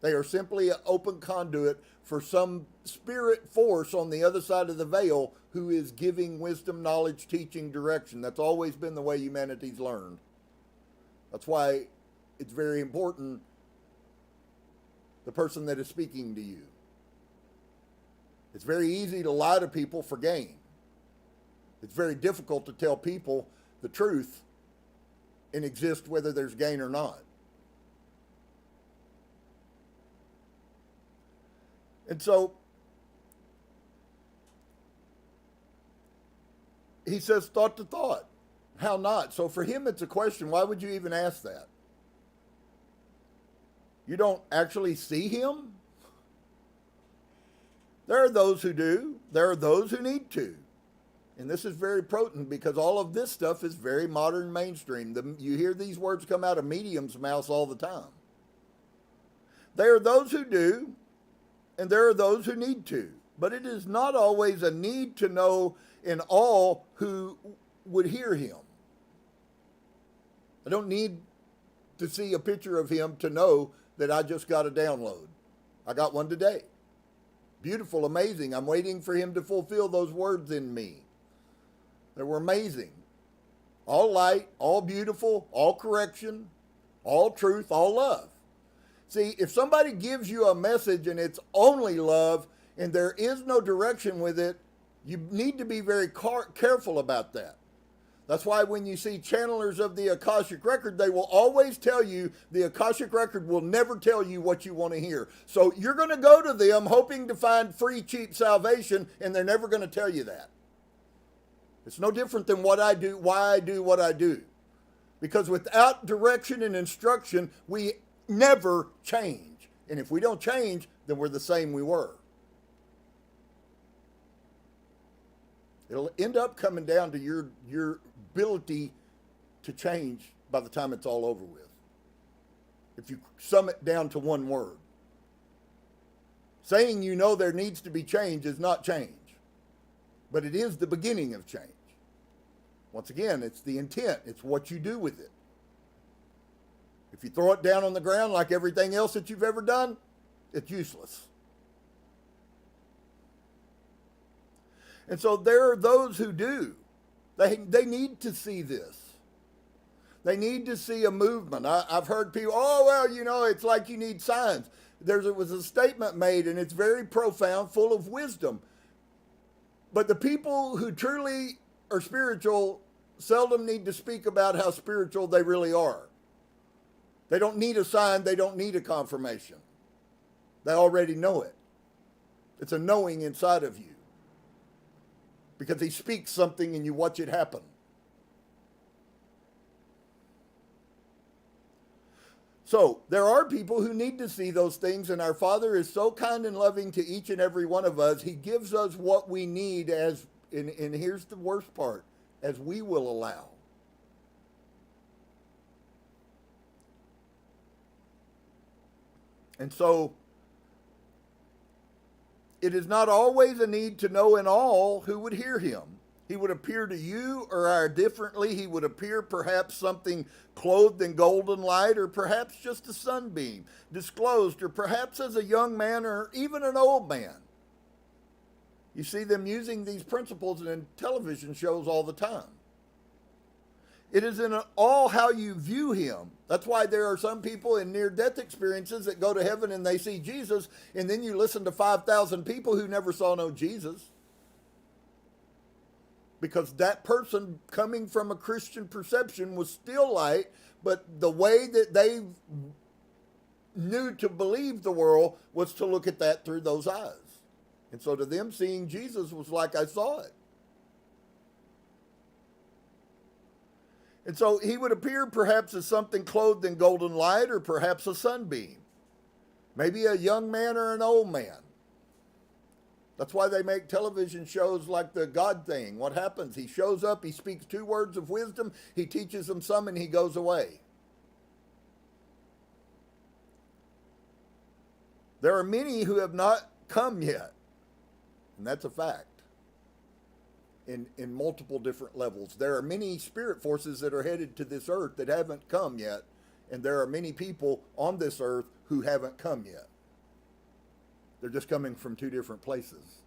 They are simply an open conduit for some spirit force on the other side of the veil who is giving wisdom, knowledge, teaching, direction. That's always been the way humanity's learned. That's why it's very important, the person that is speaking to you. It's very easy to lie to people for gain. It's very difficult to tell people the truth and exist whether there's gain or not. And so he says thought to thought. How not? So for him it's a question. Why would you even ask that? You don't actually see him? There are those who do. There are those who need to. And this is very potent because all of this stuff is very modern mainstream. You hear these words come out of mediums' mouths all the time. There are those who do, and there are those who need to. But it is not always a need to know in all who would hear him. I don't need to see a picture of him to know that I just got a download. I got one today. Beautiful, amazing. I'm waiting for him to fulfill those words in me. They were amazing. All light, all beautiful, all correction, all truth, all love. See, if somebody gives you a message and it's only love and there is no direction with it, you need to be very careful about that. That's why when you see channelers of the Akashic Record, they will always tell you the Akashic Record will never tell you what you want to hear. So you're going to go to them hoping to find free, cheap salvation, and they're never going to tell you that. It's no different than what I do, why I do what I do. Because without direction and instruction, we never change. And if we don't change, then we're the same we were. It'll end up coming down to your ability to change by the time it's all over with. If you sum it down to one word. Saying you know there needs to be change is not change. But it is the beginning of change. Once again, it's the intent. It's what you do with it. If you throw it down on the ground like everything else that you've ever done, it's useless. And so there are those who do. They need to see this. They need to see a movement. I've heard people, it's like you need signs. There was a statement made, and it's very profound, full of wisdom. But the people who truly are spiritual seldom need to speak about how spiritual they really are. They don't need a sign. They don't need a confirmation. They already know it. It's a knowing inside of you. because he speaks something and you watch it happen. So there are people who need to see those things, and our Father is so kind and loving to each and every one of us. He gives us what we need and here's the worst part, as we will allow. And so it is not always a need to know in all who would hear him. He would appear to you or differently. He would appear perhaps something clothed in golden light, or perhaps just a sunbeam disclosed, or perhaps as a young man or even an old man. You see them using these principles in television shows all the time. It is in all how you view him. That's why there are some people in near-death experiences that go to heaven and they see Jesus, and then you listen to 5,000 people who never saw no Jesus. Because that person coming from a Christian perception was still light, but the way that they knew to believe the world was to look at that through those eyes. And so to them, seeing Jesus was like, I saw it. And so he would appear perhaps as something clothed in golden light, or perhaps a sunbeam. Maybe a young man or an old man. That's why they make television shows like the God thing. What happens? He shows up, he speaks 2 words of wisdom, he teaches them some, and he goes away. There are many who have not come yet, and that's a fact. In multiple different levels. There are many spirit forces that are headed to this earth that haven't come yet, and there are many people on this earth who haven't come yet. They're just coming from 2 different places.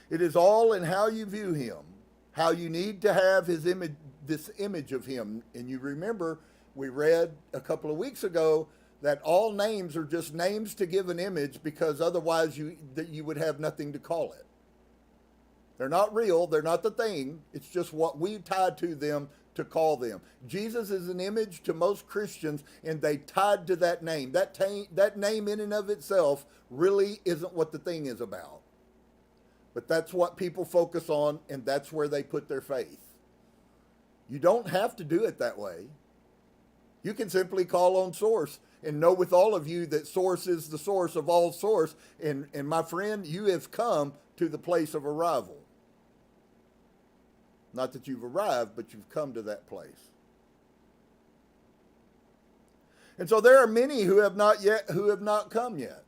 It is all in how you view him, how you need to have his image, this image of him. And you remember we read a couple of weeks ago that all names are just names to give an image, because otherwise you would have nothing to call it. They're not real. They're not the thing. It's just what we tied to them to call them. Jesus is an image to most Christians, and they tied to that name. That name in and of itself really isn't what the thing is about. But that's what people focus on, and that's where they put their faith. You don't have to do it that way. You can simply call on source and know with all of you that source is the source of all source. And my friend, you have come to the place of arrival. Not that you've arrived, but you've come to that place. And so there are many who have not come yet.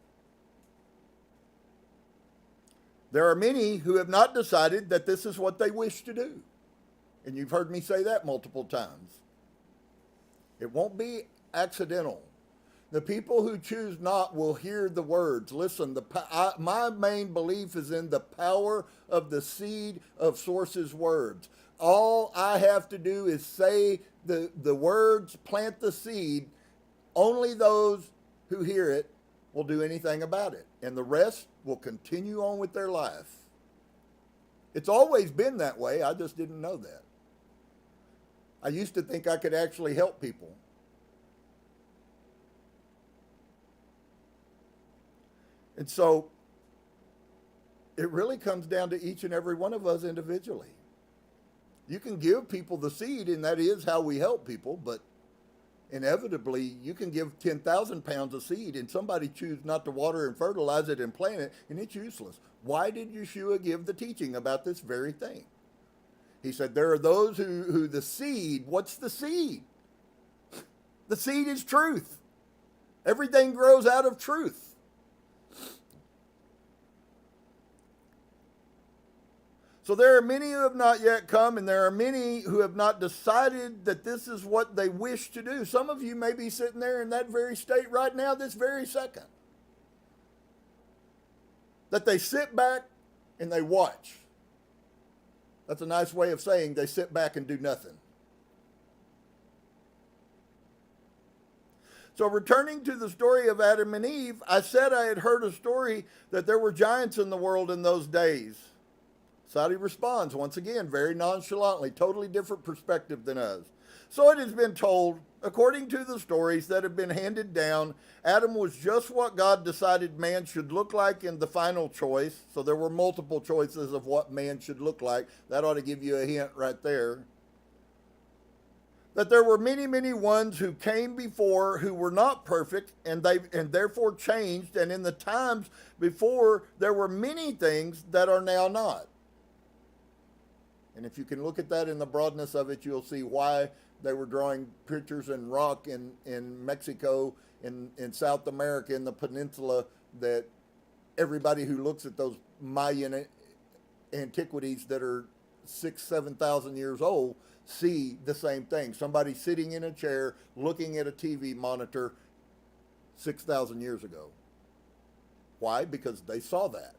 There are many who have not decided that this is what they wish to do. And you've heard me say that multiple times. It won't be accidental. The people who choose not will hear the words. Listen, my main belief is in the power of the seed of source's words. All I have to do is say the words, plant the seed. Only those who hear it will do anything about it. And the rest will continue on with their life. It's always been that way. I just didn't know that. I used to think I could actually help people. And so it really comes down to each and every one of us individually. You can give people the seed, and that is how we help people, but inevitably you can give 10,000 pounds of seed and somebody choose not to water and fertilize it and plant it, and it's useless. Why did Yeshua give the teaching about this very thing? He said there are those who the seed, what's the seed? The seed is truth. Everything grows out of truth. So there are many who have not yet come, and there are many who have not decided that this is what they wish to do. Some of you may be sitting there in that very state right now, this very second. That they sit back and they watch. That's a nice way of saying they sit back and do nothing. So returning to the story of Adam and Eve, I said I had heard a story that there were giants in the world in those days. Saudi responds, once again, very nonchalantly, totally different perspective than us. So it has been told, according to the stories that have been handed down, Adam was just what God decided man should look like in the final choice. So there were multiple choices of what man should look like. That ought to give you a hint right there. That there were many, many ones who came before who were not perfect and therefore changed. And in the times before, there were many things that are now not. And if you can look at that in the broadness of it, you'll see why they were drawing pictures in rock in Mexico, in South America, in the peninsula, that everybody who looks at those Mayan antiquities that are 7,000 years old see the same thing. Somebody sitting in a chair looking at a TV monitor 6,000 years ago. Why? Because they saw that.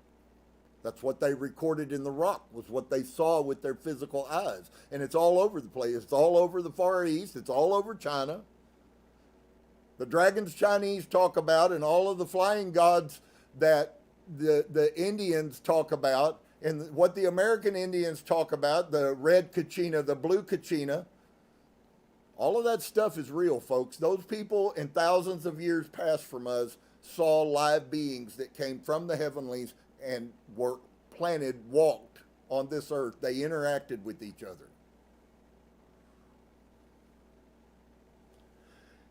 That's what they recorded in the rock, was what they saw with their physical eyes. And it's all over the place. It's all over the Far East. It's all over China. The dragons Chinese talk about and all of the flying gods that the Indians talk about and what the American Indians talk about, the red kachina, the blue kachina, all of that stuff is real, folks. Those people in thousands of years past from us saw live beings that came from the heavenlies and were planted, walked on this earth. They interacted with each other.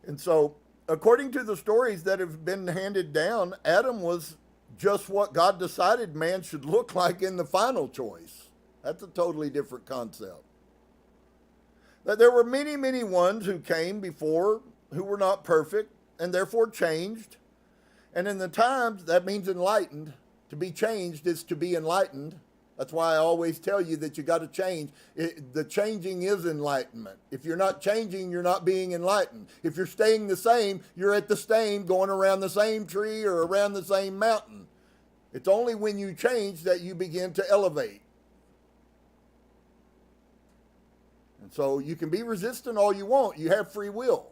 And so, according to the stories that have been handed down, Adam was just what God decided man should look like in the final choice. That's a totally different concept. That there were many, many ones who came before who were not perfect and therefore changed. And in the times, that means enlightened. To be changed is to be enlightened. That's why I always tell you that you got to change. The changing is enlightenment. If you're not changing, you're not being enlightened. If you're staying the same, you're at the same, going around the same tree or around the same mountain. It's only when you change that you begin to elevate. And so you can be resistant all you want. You have free will.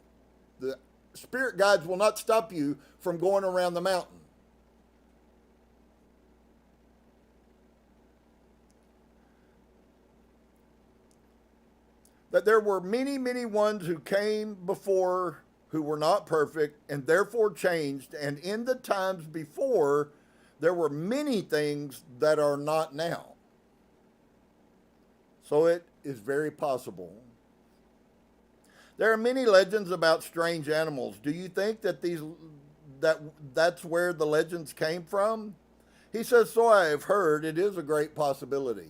The spirit guides will not stop you from going around the mountain. That there were many, many ones who came before who were not perfect and therefore changed. And in the times before, there were many things that are not now. So it is very possible. There are many legends about strange animals. Do you think that that's where the legends came from? He says, so I have heard. It is a great possibility.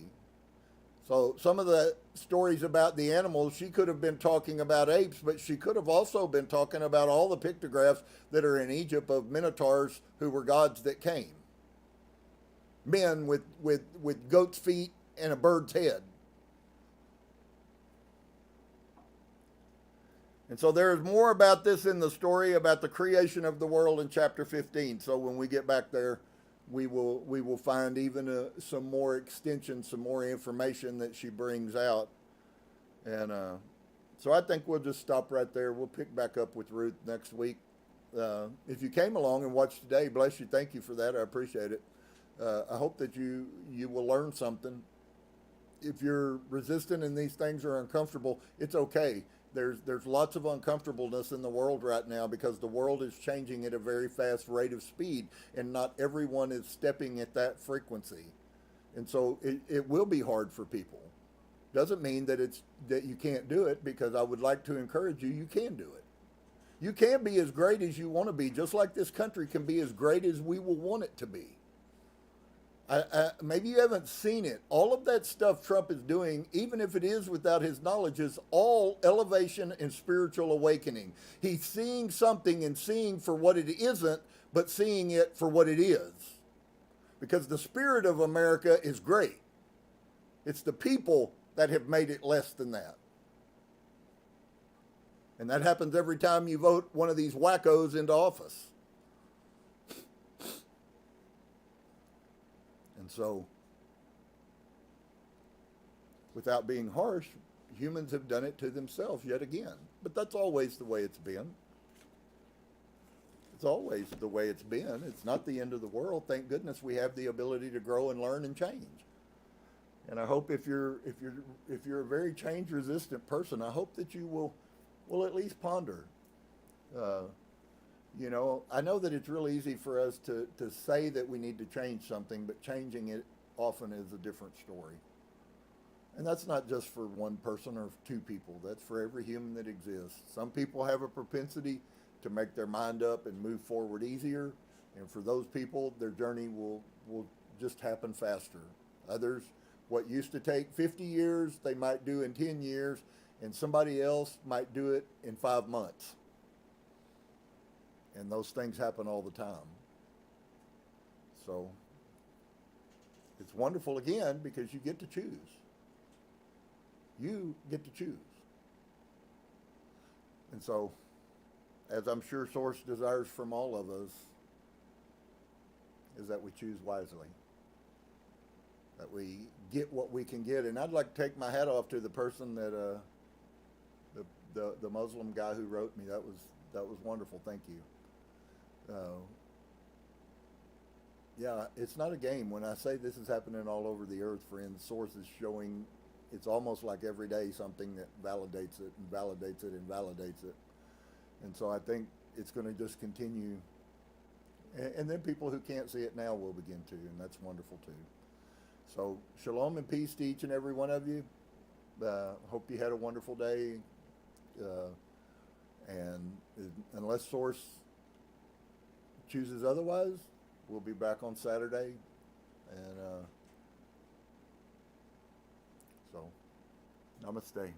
So some of the stories about the animals, she could have been talking about apes, but she could have also been talking about all the pictographs that are in Egypt of minotaurs who were gods that came. Men with goat's feet and a bird's head. And so there is more about this in the story about the creation of the world in chapter 15. So when we get back there, we will find even some more extension, some more information that she brings out. And so I think we'll just stop right there. We'll pick back up with Ruth next week. If you came along and watched today, bless you. Thank you for that. I appreciate it. I hope that you will learn something. If you're resistant and these things are uncomfortable, it's okay. There's lots of uncomfortableness in the world right now because the world is changing at a very fast rate of speed, and not everyone is stepping at that frequency. And so it will be hard for people. Doesn't mean that you can't do it, because I would like to encourage you, you can do it. You can be as great as you want to be, just like this country can be as great as we will want it to be. Maybe you haven't seen it. All of that stuff Trump is doing, even if it is without his knowledge, is all elevation and spiritual awakening. He's seeing something and seeing for what it isn't, but seeing it for what it is. Because the spirit of America is great. It's the people that have made it less than that. And that happens every time you vote one of these wackos into office. And so, without being harsh, humans have done it to themselves yet again. But that's always the way it's been. It's always the way it's been. It's not the end of the world. Thank goodness we have the ability to grow and learn and change. And I hope if you're a very change resistant person, I hope that you will at least ponder. Uh, I know that it's real easy for us to say that we need to change something, but changing it often is a different story. And that's not just for one person or two people. That's for every human that exists. Some people have a propensity to make their mind up and move forward easier. And for those people, their journey will just happen faster. Others, what used to take 50 years, they might do in 10 years, and somebody else might do it in 5 months. And those things happen all the time. So it's wonderful again because you get to choose. You get to choose. And so, as I'm sure Source desires from all of us, is that we choose wisely. That we get what we can get. And I'd like to take my hat off to the person that, the Muslim guy who wrote me. That was wonderful. Thank you. Yeah, it's not a game. When I say this is happening all over the earth, friends, Source is showing it's almost like every day something that validates it and validates it and validates it. And so I think it's going to just continue. And then people who can't see it now will begin to, and that's wonderful too. So shalom and peace to each and every one of you. Hope you had a wonderful day. And unless Source chooses otherwise, we'll be back on Saturday. And so, namaste.